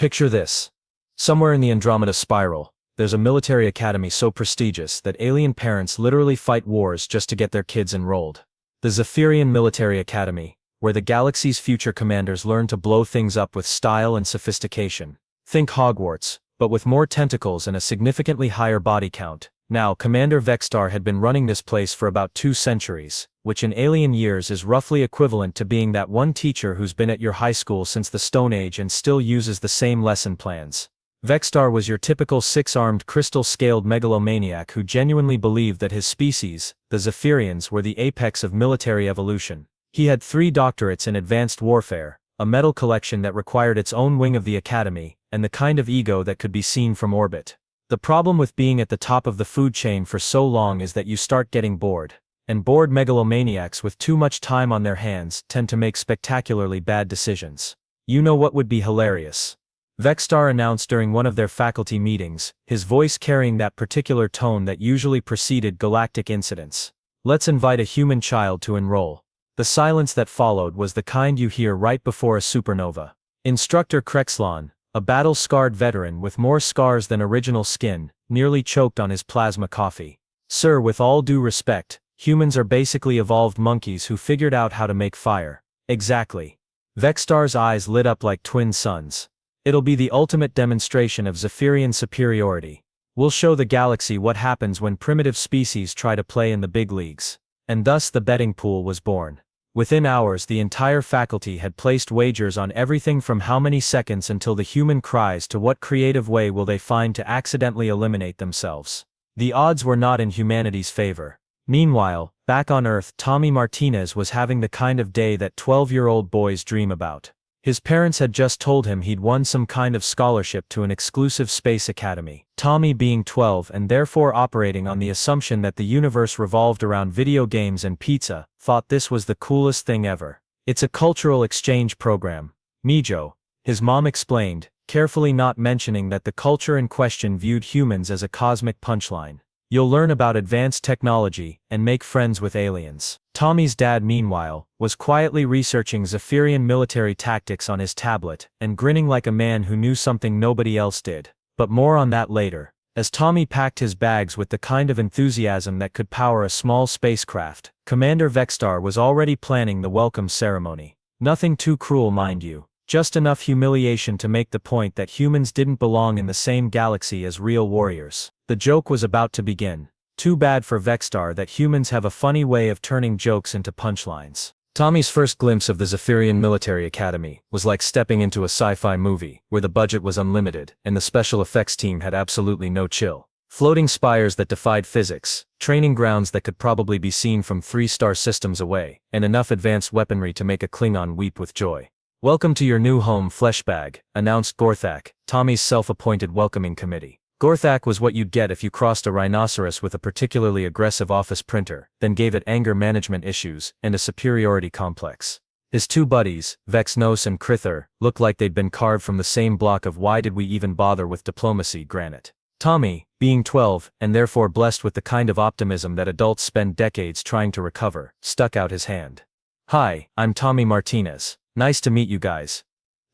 Picture this. Somewhere in the Andromeda Spiral, there's a military academy so prestigious that alien parents literally fight wars just to get their kids enrolled. The Zephyrian Military Academy, where the galaxy's future commanders learn to blow things up with style and sophistication. Think Hogwarts, but with more tentacles and a significantly higher body count. Now, Commander Vexstar had been running this place for about 2 centuries, which in alien years is roughly equivalent to being that one teacher who's been at your high school since the Stone Age and still uses the same lesson plans. Vexstar was your typical 6-armed crystal-scaled megalomaniac who genuinely believed that his species, the Zephyrians, were the apex of military evolution. He had 3 doctorates in advanced warfare, a medal collection that required its own wing of the academy, and the kind of ego that could be seen from orbit. The problem with being at the top of the food chain for so long is that you start getting bored. And bored megalomaniacs with too much time on their hands tend to make spectacularly bad decisions. You know what would be hilarious? Vexstar announced during one of their faculty meetings, his voice carrying that particular tone that usually preceded galactic incidents. Let's invite a human child to enroll. The silence that followed was the kind you hear right before a supernova. Instructor Krexlon, a battle-scarred veteran with more scars than original skin, nearly choked on his plasma coffee. Sir, with all due respect, humans are basically evolved monkeys who figured out how to make fire. Exactly. Vexstar's eyes lit up like twin suns. It'll be the ultimate demonstration of Zephyrian superiority. We'll show the galaxy what happens when primitive species try to play in the big leagues. And thus the betting pool was born. Within hours, the entire faculty had placed wagers on everything from how many seconds until the human cries to what creative way will they find to accidentally eliminate themselves. The odds were not in humanity's favor. Meanwhile, back on Earth, Tommy Martinez was having the kind of day that 12-year-old boys dream about. His parents had just told him he'd won some kind of scholarship to an exclusive space academy. Tommy, being 12 and therefore operating on the assumption that the universe revolved around video games and pizza, thought this was the coolest thing ever. It's a cultural exchange program. Mijo, his mom explained, carefully not mentioning that the culture in question viewed humans as a cosmic punchline. You'll learn about advanced technology and make friends with aliens. Tommy's dad, meanwhile, was quietly researching Zephyrian military tactics on his tablet and grinning like a man who knew something nobody else did. But more on that later. As Tommy packed his bags with the kind of enthusiasm that could power a small spacecraft, Commander Vexstar was already planning the welcome ceremony. Nothing too cruel, mind you. Just enough humiliation to make the point that humans didn't belong in the same galaxy as real warriors. The joke was about to begin. Too bad for Vexstar that humans have a funny way of turning jokes into punchlines. Tommy's first glimpse of the Zephyrian Military Academy was like stepping into a sci-fi movie, where the budget was unlimited, and the special effects team had absolutely no chill. Floating spires that defied physics, training grounds that could probably be seen from 3-star systems away, and enough advanced weaponry to make a Klingon weep with joy. Welcome to your new home, Fleshbag, announced Gorthak, Tommy's self-appointed welcoming committee. Gorthak was what you'd get if you crossed a rhinoceros with a particularly aggressive office printer, then gave it anger management issues and a superiority complex. His 2 buddies, Vexnos and Krither, looked like they'd been carved from the same block of why did we even bother with diplomacy granite. Tommy, being 12 and therefore blessed with the kind of optimism that adults spend decades trying to recover, stuck out his hand. Hi, I'm Tommy Martinez. Nice to meet you guys.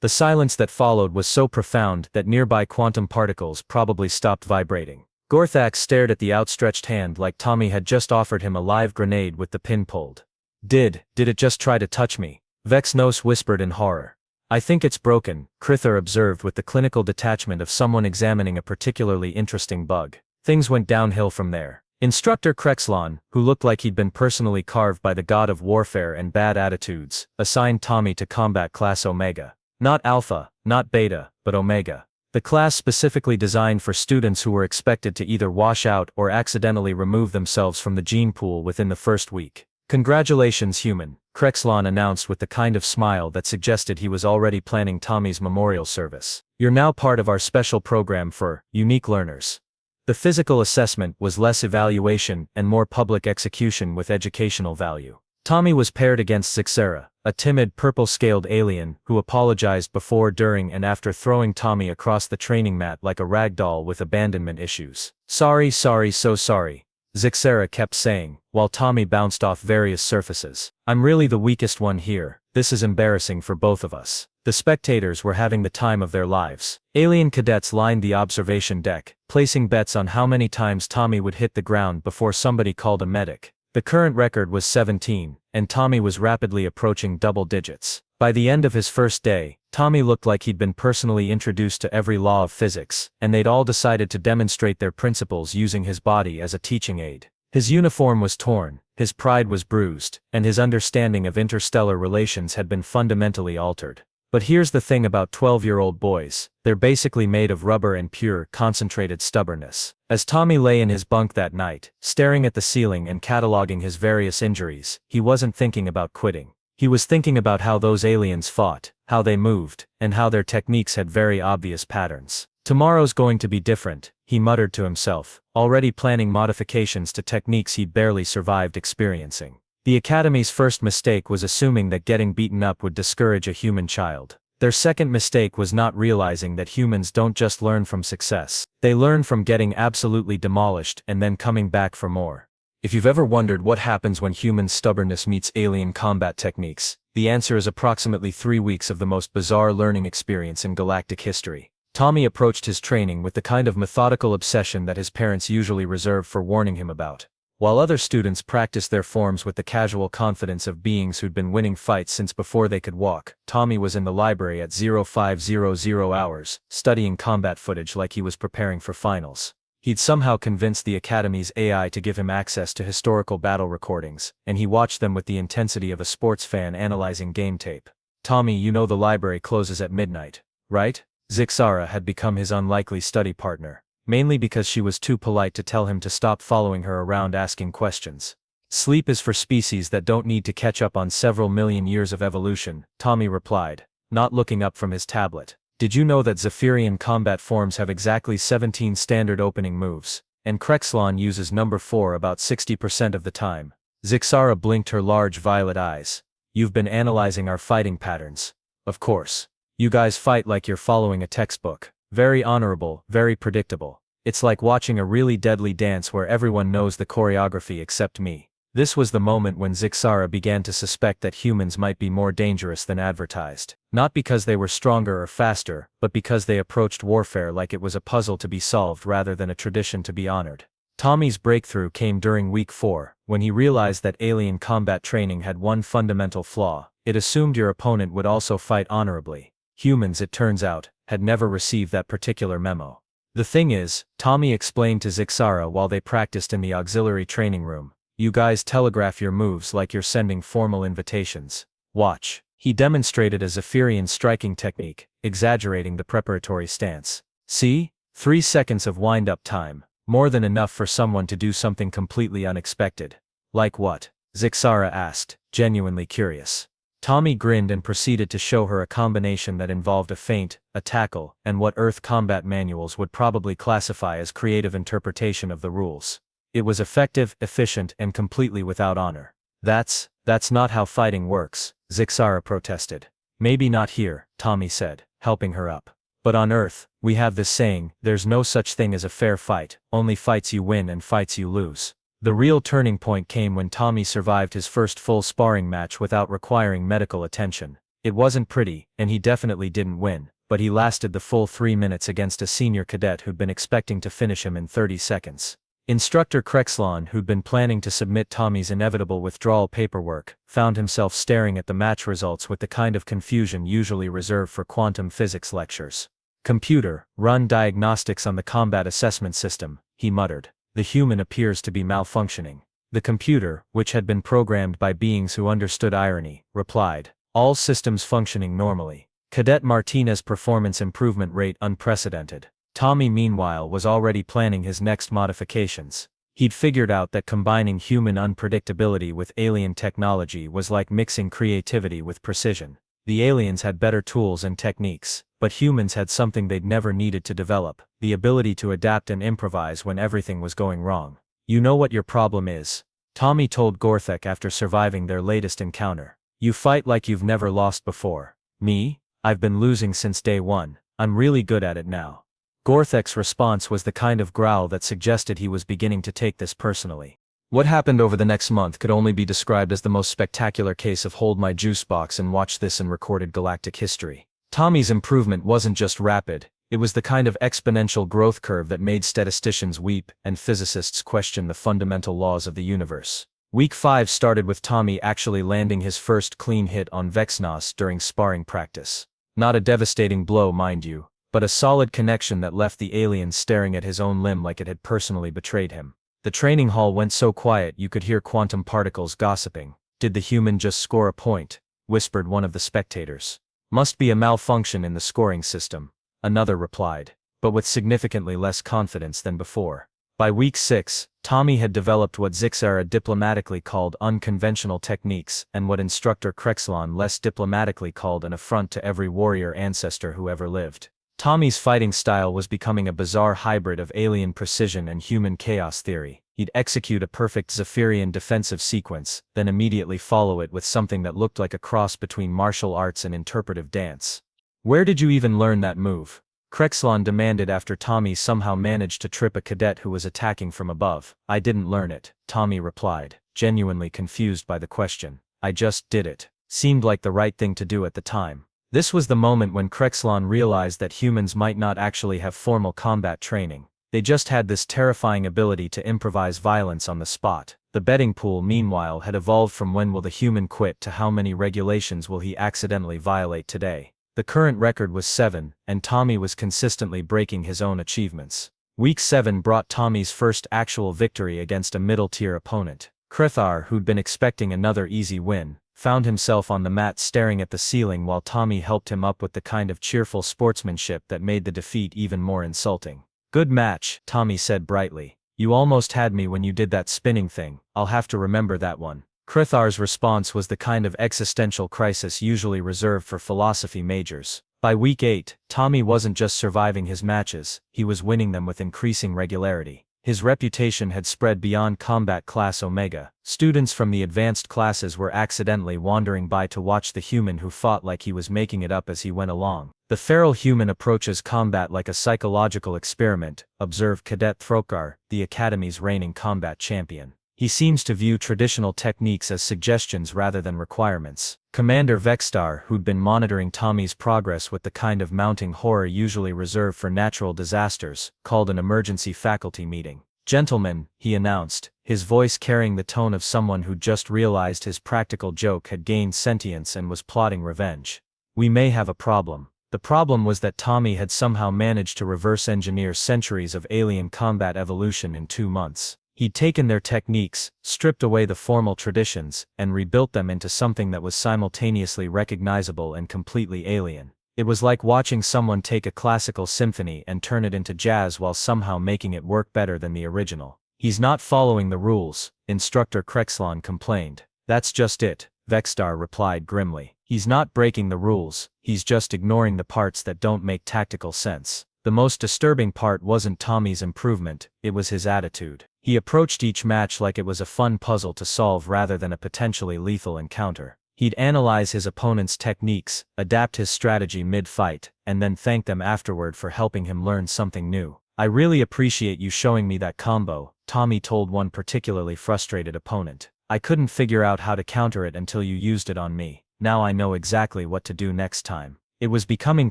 The silence that followed was so profound that nearby quantum particles probably stopped vibrating. Gorthak stared at the outstretched hand like Tommy had just offered him a live grenade with the pin pulled. Did it just try to touch me? Vexnos whispered in horror. I think it's broken, Krither observed with the clinical detachment of someone examining a particularly interesting bug. Things went downhill from there. Instructor Krexlon, who looked like he'd been personally carved by the god of warfare and bad attitudes, assigned Tommy to Combat Class Omega. Not Alpha, not Beta, but Omega. The class specifically designed for students who were expected to either wash out or accidentally remove themselves from the gene pool within the first week. Congratulations, human, Krexlon announced with the kind of smile that suggested he was already planning Tommy's memorial service. You're now part of our special program for unique learners. The physical assessment was less evaluation and more public execution with educational value. Tommy was paired against Zixera, a timid purple-scaled alien who apologized before, during, and after throwing Tommy across the training mat like a rag doll with abandonment issues. Sorry, so sorry, Zixera kept saying, while Tommy bounced off various surfaces. I'm really the weakest one here. This is embarrassing for both of us. The spectators were having the time of their lives. Alien cadets lined the observation deck, placing bets on how many times Tommy would hit the ground before somebody called a medic. The current record was 17, and Tommy was rapidly approaching double digits. By the end of his first day, Tommy looked like he'd been personally introduced to every law of physics, and they'd all decided to demonstrate their principles using his body as a teaching aid. His uniform was torn, his pride was bruised, and his understanding of interstellar relations had been fundamentally altered. But here's the thing about 12-year-old boys, they're basically made of rubber and pure, concentrated stubbornness. As Tommy lay in his bunk that night, staring at the ceiling and cataloging his various injuries, he wasn't thinking about quitting. He was thinking about how those aliens fought, how they moved, and how their techniques had very obvious patterns. Tomorrow's going to be different, he muttered to himself, already planning modifications to techniques he'd barely survived experiencing. The Academy's first mistake was assuming that getting beaten up would discourage a human child. Their second mistake was not realizing that humans don't just learn from success, they learn from getting absolutely demolished and then coming back for more. If you've ever wondered what happens when human stubbornness meets alien combat techniques, the answer is approximately 3 weeks of the most bizarre learning experience in galactic history. Tommy approached his training with the kind of methodical obsession that his parents usually reserve for warning him about. While other students practiced their forms with the casual confidence of beings who'd been winning fights since before they could walk, Tommy was in the library at 0500 hours, studying combat footage like he was preparing for finals. He'd somehow convinced the Academy's AI to give him access to historical battle recordings, and he watched them with the intensity of a sports fan analyzing game tape. Tommy, you know the library closes at midnight, right? Zixara had become his unlikely study partner, mainly because she was too polite to tell him to stop following her around asking questions. Sleep is for species that don't need to catch up on several million years of evolution, Tommy replied, not looking up from his tablet. Did you know that Zephyrian combat forms have exactly 17 standard opening moves, and Krexlon uses number 4 about 60% of the time? Zixara blinked her large violet eyes. You've been analyzing our fighting patterns. Of course. You guys fight like you're following a textbook. Very honorable, very predictable. It's like watching a really deadly dance where everyone knows the choreography except me. This was the moment when Zixara began to suspect that humans might be more dangerous than advertised. Not because they were stronger or faster, but because they approached warfare like it was a puzzle to be solved rather than a tradition to be honored. Tommy's breakthrough came during week 4, when he realized that alien combat training had one fundamental flaw. It assumed your opponent would also fight honorably. Humans, it turns out, had never received that particular memo. The thing is, Tommy explained to Zixara while they practiced in the auxiliary training room, you guys telegraph your moves like you're sending formal invitations. Watch. He demonstrated a Zephyrian striking technique, exaggerating the preparatory stance. See? 3 seconds of wind-up time, more than enough for someone to do something completely unexpected. Like what? Zixara asked, genuinely curious. Tommy grinned and proceeded to show her a combination that involved a feint, a tackle, and what Earth combat manuals would probably classify as creative interpretation of the rules. It was effective, efficient, and completely without honor. That's not how fighting works, Zixara protested. Maybe not here, Tommy said, helping her up. But on Earth, we have this saying, there's no such thing as a fair fight, only fights you win and fights you lose. The real turning point came when Tommy survived his first full sparring match without requiring medical attention. It wasn't pretty, and he definitely didn't win, but he lasted the full 3 minutes against a senior cadet who'd been expecting to finish him in 30 seconds. Instructor Krexlon, who'd been planning to submit Tommy's inevitable withdrawal paperwork, found himself staring at the match results with the kind of confusion usually reserved for quantum physics lectures. Computer, run diagnostics on the combat assessment system, he muttered. The human appears to be malfunctioning. The computer, which had been programmed by beings who understood irony, replied, all systems functioning normally. Cadet Martinez performance improvement rate unprecedented. Tommy meanwhile was already planning his next modifications. He'd figured out that combining human unpredictability with alien technology was like mixing creativity with precision. The aliens had better tools and techniques, but humans had something they'd never needed to develop, the ability to adapt and improvise when everything was going wrong. You know what your problem is? Tommy told Gorthek after surviving their latest encounter. You fight like you've never lost before. Me? I've been losing since day 1, I'm really good at it now. Gorthek's response was the kind of growl that suggested he was beginning to take this personally. What happened over the next month could only be described as the most spectacular case of hold my juice box and watch this in recorded galactic history. Tommy's improvement wasn't just rapid, it was the kind of exponential growth curve that made statisticians weep and physicists question the fundamental laws of the universe. Week 5 started with Tommy actually landing his first clean hit on Vexnos during sparring practice. Not a devastating blow, mind you, but a solid connection that left the alien staring at his own limb like it had personally betrayed him. The training hall went so quiet you could hear quantum particles gossiping. Did the human just score a point? Whispered one of the spectators. Must be a malfunction in the scoring system, another replied, but with significantly less confidence than before. By week 6, Tommy had developed what Zixara diplomatically called unconventional techniques and what instructor Krexlon less diplomatically called an affront to every warrior ancestor who ever lived. Tommy's fighting style was becoming a bizarre hybrid of alien precision and human chaos theory. He'd execute a perfect Zephyrian defensive sequence, then immediately follow it with something that looked like a cross between martial arts and interpretive dance. Where did you even learn that move? Krexlon demanded after Tommy somehow managed to trip a cadet who was attacking from above. I didn't learn it, Tommy replied, genuinely confused by the question. I just did it. Seemed like the right thing to do at the time. This was the moment when Krexlon realized that humans might not actually have formal combat training. They just had this terrifying ability to improvise violence on the spot. The betting pool, meanwhile, had evolved from when will the human quit to how many regulations will he accidentally violate today. The current record was 7, and Tommy was consistently breaking his own achievements. Week 7 brought Tommy's first actual victory against a middle-tier opponent. Krethar, who'd been expecting another easy win, found himself on the mat staring at the ceiling while Tommy helped him up with the kind of cheerful sportsmanship that made the defeat even more insulting. Good match, Tommy said brightly. You almost had me when you did that spinning thing. I'll have to remember that one. Krethar's response was the kind of existential crisis usually reserved for philosophy majors. By week 8, Tommy wasn't just surviving his matches, he was winning them with increasing regularity. His reputation had spread beyond combat class Omega. Students from the advanced classes were accidentally wandering by to watch the human who fought like he was making it up as he went along. The feral human approaches combat like a psychological experiment, observed Cadet Throkar, the Academy's reigning combat champion. He seems to view traditional techniques as suggestions rather than requirements. Commander Vexstar, who'd been monitoring Tommy's progress with the kind of mounting horror usually reserved for natural disasters, called an emergency faculty meeting. Gentlemen, he announced, his voice carrying the tone of someone who'd just realized his practical joke had gained sentience and was plotting revenge. We may have a problem. The problem was that Tommy had somehow managed to reverse engineer centuries of alien combat evolution in 2 months. He'd taken their techniques, stripped away the formal traditions, and rebuilt them into something that was simultaneously recognizable and completely alien. It was like watching someone take a classical symphony and turn it into jazz while somehow making it work better than the original. He's not following the rules, Instructor Krexlon complained. That's just it, Vexstar replied grimly. He's not breaking the rules, he's just ignoring the parts that don't make tactical sense. The most disturbing part wasn't Tommy's improvement, it was his attitude. He approached each match like it was a fun puzzle to solve rather than a potentially lethal encounter. He'd analyze his opponent's techniques, adapt his strategy mid-fight, and then thank them afterward for helping him learn something new. I really appreciate you showing me that combo, Tommy told one particularly frustrated opponent. I couldn't figure out how to counter it until you used it on me. Now I know exactly what to do next time. It was becoming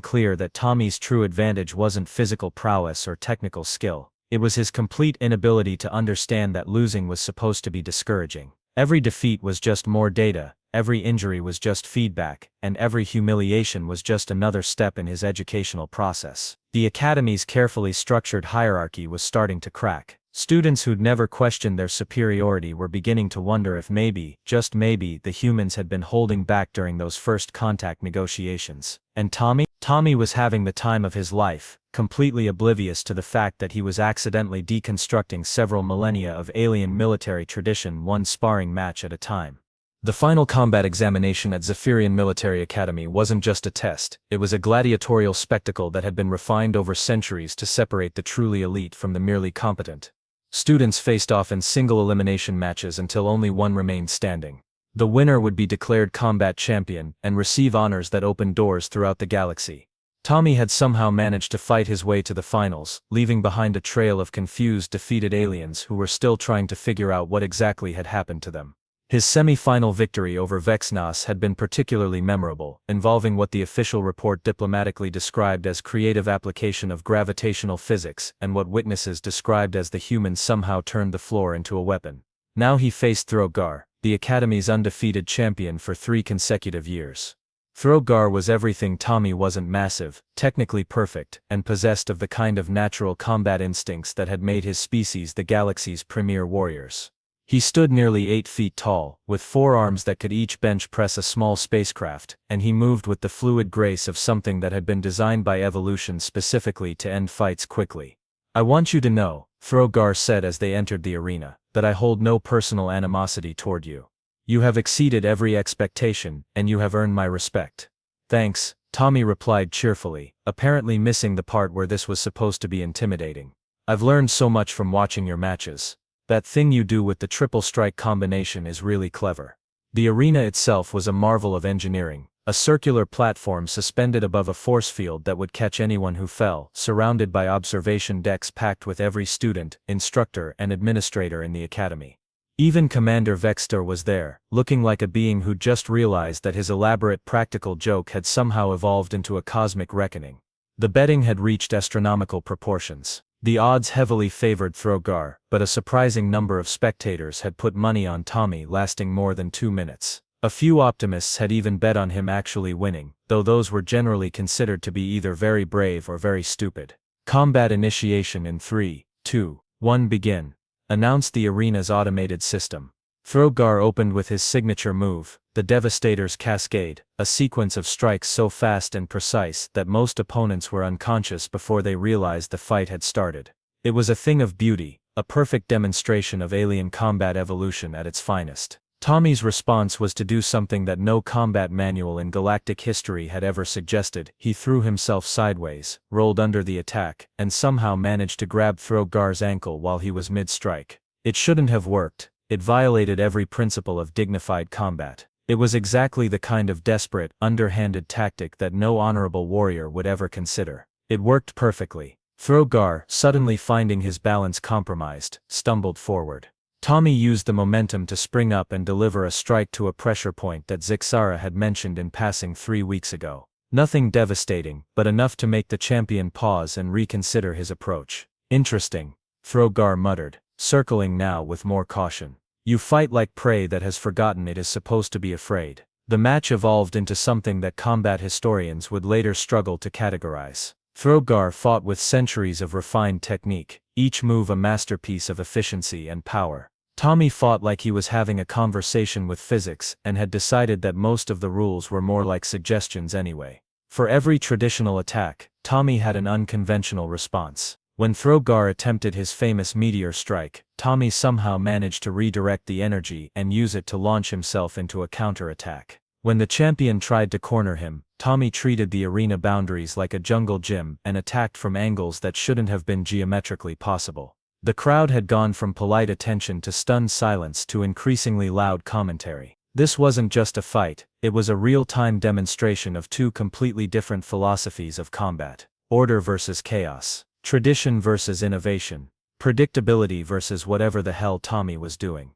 clear that Tommy's true advantage wasn't physical prowess or technical skill. It was his complete inability to understand that losing was supposed to be discouraging. Every defeat was just more data, every injury was just feedback, and every humiliation was just another step in his educational process. The Academy's carefully structured hierarchy was starting to crack. Students who'd never questioned their superiority were beginning to wonder if maybe, just maybe, the humans had been holding back during those first contact negotiations. And Tommy was having the time of his life, completely oblivious to the fact that he was accidentally deconstructing several millennia of alien military tradition one sparring match at a time. The final combat examination at Zephyrian Military Academy wasn't just a test, it was a gladiatorial spectacle that had been refined over centuries to separate the truly elite from the merely competent. Students faced off in single elimination matches until only one remained standing. The winner would be declared combat champion and receive honors that opened doors throughout the galaxy. Tommy had somehow managed to fight his way to the finals, leaving behind a trail of confused, defeated aliens who were still trying to figure out what exactly had happened to them. His semi-final victory over Vexnas had been particularly memorable, involving what the official report diplomatically described as creative application of gravitational physics and what witnesses described as the humans somehow turned the floor into a weapon. Now he faced Throgar, the Academy's undefeated champion for 3 consecutive years. Throgar was everything Tommy wasn't: massive, technically perfect, and possessed of the kind of natural combat instincts that had made his species the galaxy's premier warriors. He stood nearly 8 feet tall, with 4 arms that could each bench press a small spacecraft, and he moved with the fluid grace of something that had been designed by evolution specifically to end fights quickly. "I want you to know," Throgar said as they entered the arena, "that I hold no personal animosity toward you. You have exceeded every expectation, and you have earned my respect." "Thanks," Tommy replied cheerfully, apparently missing the part where this was supposed to be intimidating. "I've learned so much from watching your matches. That thing you do with the triple strike combination is really clever." The arena itself was a marvel of engineering, a circular platform suspended above a force field that would catch anyone who fell, surrounded by observation decks packed with every student, instructor, and administrator in the academy. Even Commander Vexter was there, looking like a being who'd just realized that his elaborate practical joke had somehow evolved into a cosmic reckoning. The betting had reached astronomical proportions. The odds heavily favored Throgar, but a surprising number of spectators had put money on Tommy lasting more than 2 minutes. A few optimists had even bet on him actually winning, though those were generally considered to be either very brave or very stupid. "Combat initiation in 3, 2, 1 begin," announced the arena's automated system. Throgar opened with his signature move, the Devastator's Cascade, a sequence of strikes so fast and precise that most opponents were unconscious before they realized the fight had started. It was a thing of beauty, a perfect demonstration of alien combat evolution at its finest. Tommy's response was to do something that no combat manual in galactic history had ever suggested. He threw himself sideways, rolled under the attack, and somehow managed to grab Throgar's ankle while he was mid-strike. It shouldn't have worked. It violated every principle of dignified combat. It was exactly the kind of desperate, underhanded tactic that no honorable warrior would ever consider. It worked perfectly. Throgar, suddenly finding his balance compromised, stumbled forward. Tommy used the momentum to spring up and deliver a strike to a pressure point that Zixara had mentioned in passing 3 weeks ago. Nothing devastating, but enough to make the champion pause and reconsider his approach. "Interesting," Throgar muttered, circling now with more caution. "You fight like prey that has forgotten it is supposed to be afraid." The match evolved into something that combat historians would later struggle to categorize. Throgar fought with centuries of refined technique, each move a masterpiece of efficiency and power. Tommy fought like he was having a conversation with physics and had decided that most of the rules were more like suggestions anyway. For every traditional attack, Tommy had an unconventional response. When Throgar attempted his famous meteor strike, Tommy somehow managed to redirect the energy and use it to launch himself into a counterattack. When the champion tried to corner him, Tommy treated the arena boundaries like a jungle gym and attacked from angles that shouldn't have been geometrically possible. The crowd had gone from polite attention to stunned silence to increasingly loud commentary. This wasn't just a fight, it was a real-time demonstration of 2 completely different philosophies of combat. Order versus chaos. Tradition versus innovation. Predictability versus whatever the hell Tommy was doing.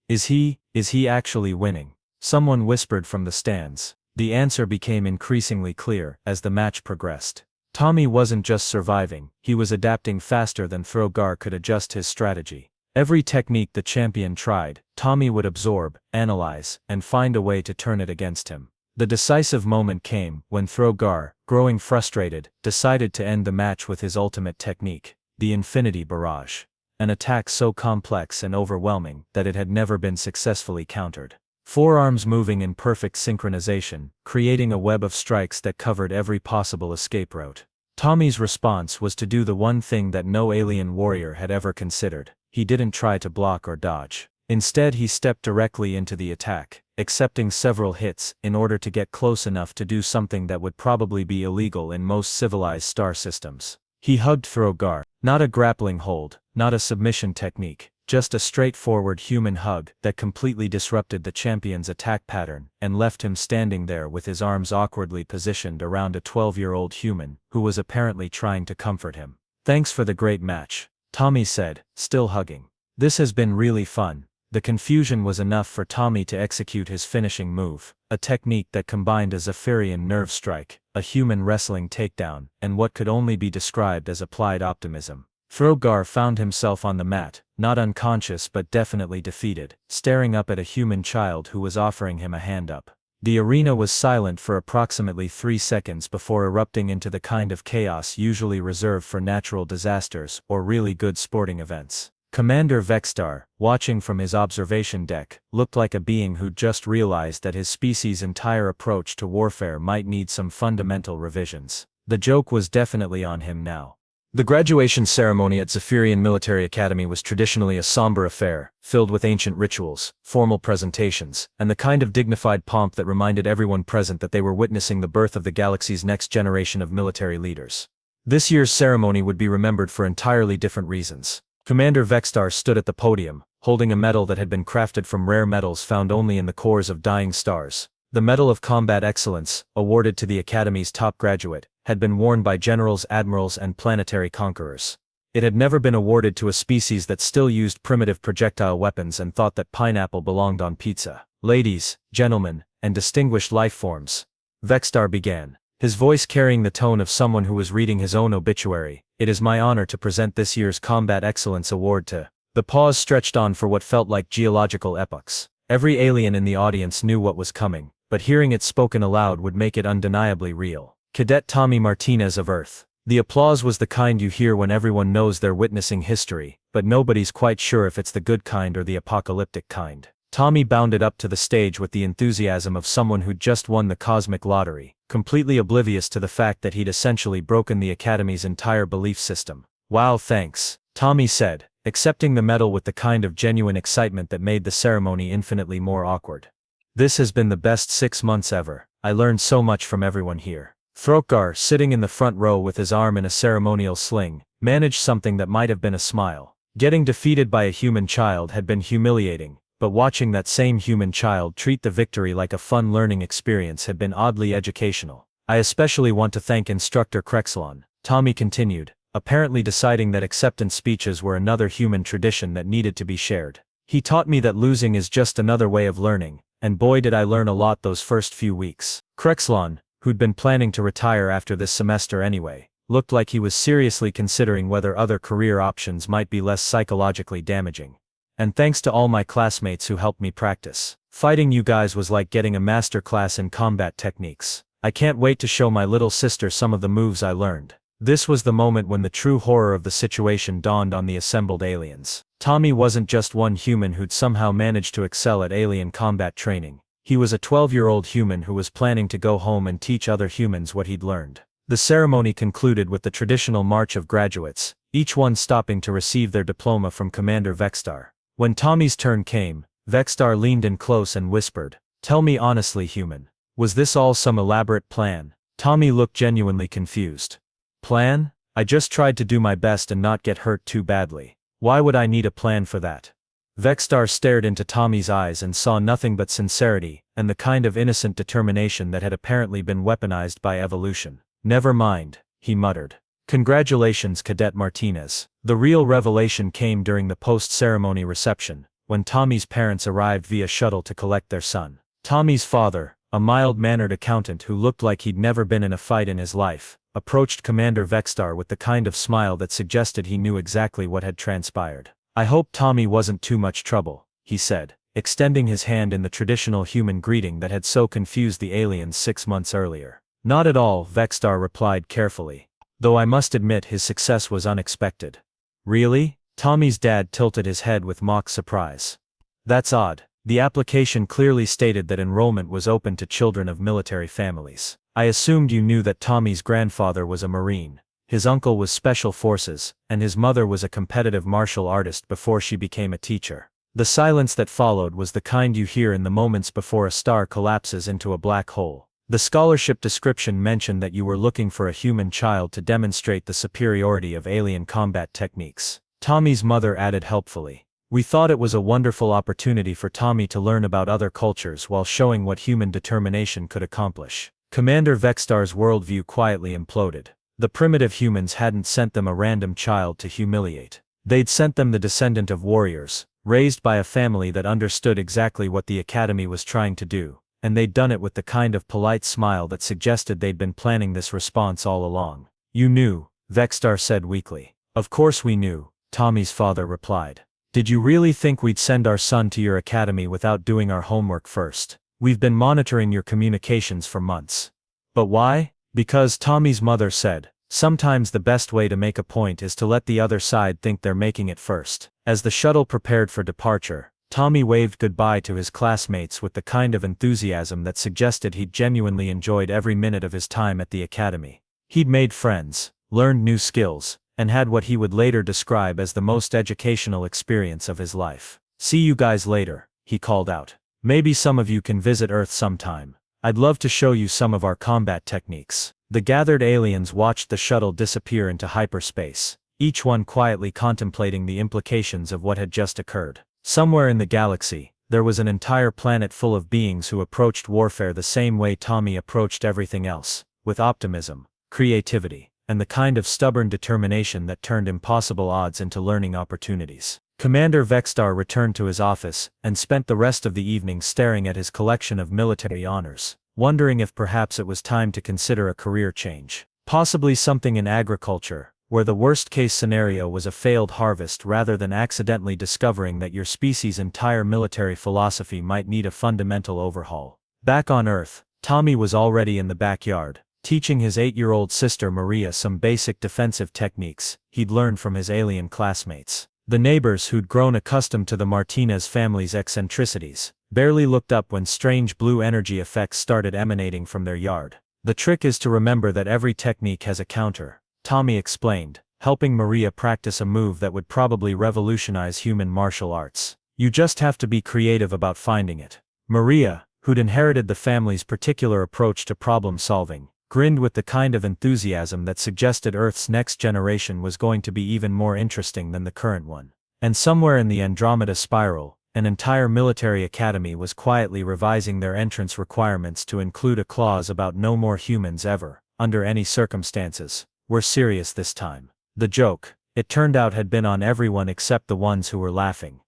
Is he actually winning?" Someone whispered from the stands. The answer became increasingly clear as the match progressed. Tommy wasn't just surviving, he was adapting faster than Throgar could adjust his strategy. Every technique the champion tried, Tommy would absorb, analyze, and find a way to turn it against him. The decisive moment came when Throgar, growing frustrated, decided to end the match with his ultimate technique, the Infinity Barrage. An attack so complex and overwhelming that it had never been successfully countered. 4 arms moving in perfect synchronization, creating a web of strikes that covered every possible escape route. Tommy's response was to do the one thing that no alien warrior had ever considered. He didn't try to block or dodge. Instead, he stepped directly into the attack, accepting several hits in order to get close enough to do something that would probably be illegal in most civilized star systems. He hugged Throgar, not a grappling hold, not a submission technique, Just a straightforward human hug that completely disrupted the champion's attack pattern and left him standing there with his arms awkwardly positioned around a 12-year-old human who was apparently trying to comfort him. "Thanks for the great match," Tommy said, still hugging. "This has been really fun." The confusion was enough for Tommy to execute his finishing move, a technique that combined a Zephyrian nerve strike, a human wrestling takedown, and what could only be described as applied optimism. Throgar found himself on the mat, not unconscious but definitely defeated, staring up at a human child who was offering him a hand up. The arena was silent for approximately 3 seconds before erupting into the kind of chaos usually reserved for natural disasters or really good sporting events. Commander Vexstar, watching from his observation deck, looked like a being who'd just realized that his species' entire approach to warfare might need some fundamental revisions. The joke was definitely on him now. The graduation ceremony at Zephyrian Military Academy was traditionally a somber affair, filled with ancient rituals, formal presentations, and the kind of dignified pomp that reminded everyone present that they were witnessing the birth of the galaxy's next generation of military leaders. This year's ceremony would be remembered for entirely different reasons. Commander Vexstar stood at the podium, holding a medal that had been crafted from rare metals found only in the cores of dying stars. The Medal of Combat Excellence, awarded to the Academy's top graduate, had been worn by generals, admirals, and planetary conquerors. It had never been awarded to a species that still used primitive projectile weapons and thought that pineapple belonged on pizza. "Ladies, gentlemen, and distinguished life forms," Vexstar began, his voice carrying the tone of someone who was reading his own obituary. "It is my honor to present this year's Combat Excellence Award to..." The pause stretched on for what felt like geological epochs. Every alien in the audience knew what was coming, but hearing it spoken aloud would make it undeniably real. Cadet Tommy Martinez of Earth. The applause was the kind you hear when everyone knows they're witnessing history, but nobody's quite sure if it's the good kind or the apocalyptic kind. Tommy bounded up to the stage with the enthusiasm of someone who'd just won the cosmic lottery, completely oblivious to the fact that he'd essentially broken the Academy's entire belief system. "Wow, thanks," Tommy said, accepting the medal with the kind of genuine excitement that made the ceremony infinitely more awkward. "This has been the best 6 months ever. I learned so much from everyone here." Throgar, sitting in the front row with his arm in a ceremonial sling, managed something that might have been a smile. Getting defeated by a human child had been humiliating, but watching that same human child treat the victory like a fun learning experience had been oddly educational. "I especially want to thank Instructor Krexlon," Tommy continued, apparently deciding that acceptance speeches were another human tradition that needed to be shared. "He taught me that losing is just another way of learning, and boy did I learn a lot those first few weeks." Krexlon, who'd been planning to retire after this semester anyway, looked like he was seriously considering whether other career options might be less psychologically damaging. "And thanks to all my classmates who helped me practice. Fighting you guys was like getting a master class in combat techniques. I can't wait to show my little sister some of the moves I learned." This was the moment when the true horror of the situation dawned on the assembled aliens. Tommy wasn't just one human who'd somehow managed to excel at alien combat training. He was a 12-year-old human who was planning to go home and teach other humans what he'd learned. The ceremony concluded with the traditional march of graduates, each one stopping to receive their diploma from Commander Vexstar. When Tommy's turn came, Vexstar leaned in close and whispered, "Tell me honestly, human. Was this all some elaborate plan?" Tommy looked genuinely confused. "Plan? I just tried to do my best and not get hurt too badly. Why would I need a plan for that?" Vexstar stared into Tommy's eyes and saw nothing but sincerity, and the kind of innocent determination that had apparently been weaponized by evolution. "Never mind," he muttered. "Congratulations, Cadet Martinez." The real revelation came during the post-ceremony reception, when Tommy's parents arrived via shuttle to collect their son. Tommy's father, a mild-mannered accountant who looked like he'd never been in a fight in his life, approached Commander Vexstar with the kind of smile that suggested he knew exactly what had transpired. "I hope Tommy wasn't too much trouble," he said, extending his hand in the traditional human greeting that had so confused the aliens 6 months earlier. "Not at all," Vexstar replied carefully, though I must admit his success was unexpected. "Really?" Tommy's dad tilted his head with mock surprise. "That's odd. The application clearly stated that enrollment was open to children of military families. I assumed you knew that Tommy's grandfather was a Marine. His uncle was Special Forces, and his mother was a competitive martial artist before she became a teacher." The silence that followed was the kind you hear in the moments before a star collapses into a black hole. The scholarship description mentioned that you were looking for a human child to demonstrate the superiority of alien combat techniques. Tommy's mother added helpfully. We thought it was a wonderful opportunity for Tommy to learn about other cultures while showing what human determination could accomplish. Commander Vextar's worldview quietly imploded. The primitive humans hadn't sent them a random child to humiliate. They'd sent them the descendant of warriors, raised by a family that understood exactly what the Academy was trying to do, and they'd done it with the kind of polite smile that suggested they'd been planning this response all along. You knew, Vextar said weakly. Of course we knew, Tommy's father replied. Did you really think we'd send our son to your academy without doing our homework first? We've been monitoring your communications for months. But why? Because Tommy's mother said, sometimes the best way to make a point is to let the other side think they're making it first. As the shuttle prepared for departure, Tommy waved goodbye to his classmates with the kind of enthusiasm that suggested he'd genuinely enjoyed every minute of his time at the academy. He'd made friends, learned new skills, and had what he would later describe as the most educational experience of his life. See you guys later, he called out. Maybe some of you can visit Earth sometime. I'd love to show you some of our combat techniques. The gathered aliens watched the shuttle disappear into hyperspace, each one quietly contemplating the implications of what had just occurred. Somewhere in the galaxy, there was an entire planet full of beings who approached warfare the same way Tommy approached everything else, with optimism, creativity, and the kind of stubborn determination that turned impossible odds into learning opportunities. Commander Vextar returned to his office and spent the rest of the evening staring at his collection of military honors, wondering if perhaps it was time to consider a career change. Possibly something in agriculture, where the worst-case scenario was a failed harvest rather than accidentally discovering that your species' entire military philosophy might need a fundamental overhaul. Back on Earth, Tommy was already in the backyard, teaching his 8-year-old sister Maria some basic defensive techniques he'd learned from his alien classmates. The neighbors who'd grown accustomed to the Martinez family's eccentricities barely looked up when strange blue energy effects started emanating from their yard. The trick is to remember that every technique has a counter, Tommy explained, helping Maria practice a move that would probably revolutionize human martial arts. You just have to be creative about finding it. Maria, who'd inherited the family's particular approach to problem solving, grinned with the kind of enthusiasm that suggested Earth's next generation was going to be even more interesting than the current one. And somewhere in the Andromeda spiral, an entire military academy was quietly revising their entrance requirements to include a clause about no more humans ever, under any circumstances. We're serious this time. The joke, it turned out, had been on everyone except the ones who were laughing.